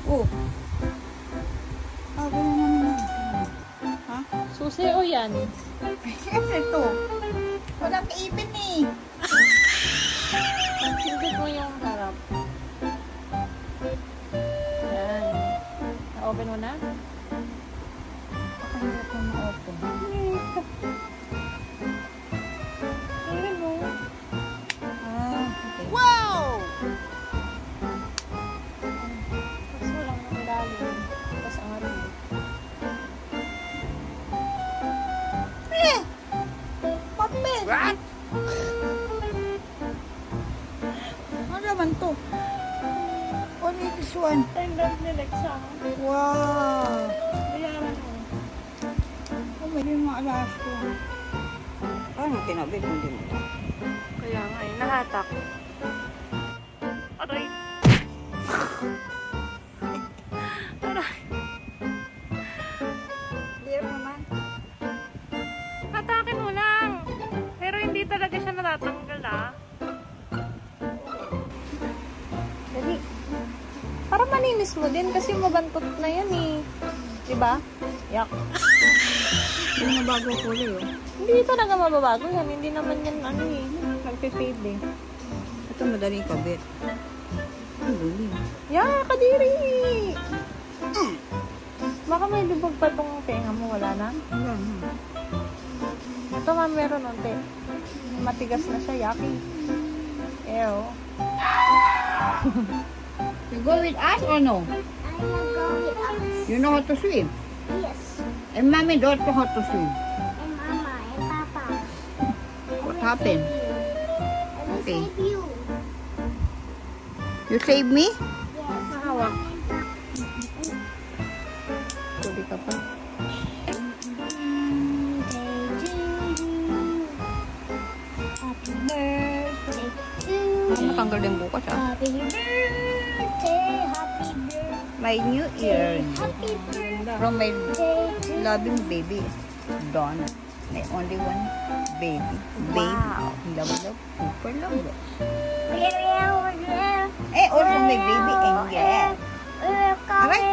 Oh. Sabi naman. Ha? Susi o yan? Siyempre to. Walang kaipin eh. Higit mo yung harap. Yan. Na-open mo na? Pakahirap mo na-open. Tingnan mo. Ah, okay. Wow! Tapos walang ilalim. Tapos ang arin. Papel! What? Ano naman to? Only this one. Tendang nilek siya. Wow! Bayaran mo. Oh, may yung mga alas ko. Paano tinabit mo din mo? Kaya nga eh, nahatak. Aray! Aray! Hirap naman. Hatakin mo lang! Pero hindi talaga siya natatanggal ah. Dali. Para maninis mo din kasi mabantot na yan eh. Diba? Yak. Hindi na bago kulay oh. Hindi talaga mababago yan. Hindi naman yan ano eh. Nagpe-fade eh. Ito madaling kabit. Ang galing. Yeah, kadiri! Baka may lubog pa itong tenga mo. Wala na? Wala na. Ito nga meron unti. Matigas na siya. Yaki. Ew. You go with us or no? I will go with us. You know how to swim? Yes. And mommy don't know how to swim. And Mama and Papa. What happened? I will Okay. save you. You save me? Yes. Mahawak. Tuloy ka pa. Happy birthday to you. Matanggal din bukas ah. Happy birthday. Happy birthday. My new ear. Happy birthday From my to loving baby, Donna. My only one baby. Wow. Baby. Love, super love. you. Eh, also my baby Angel. We're coming.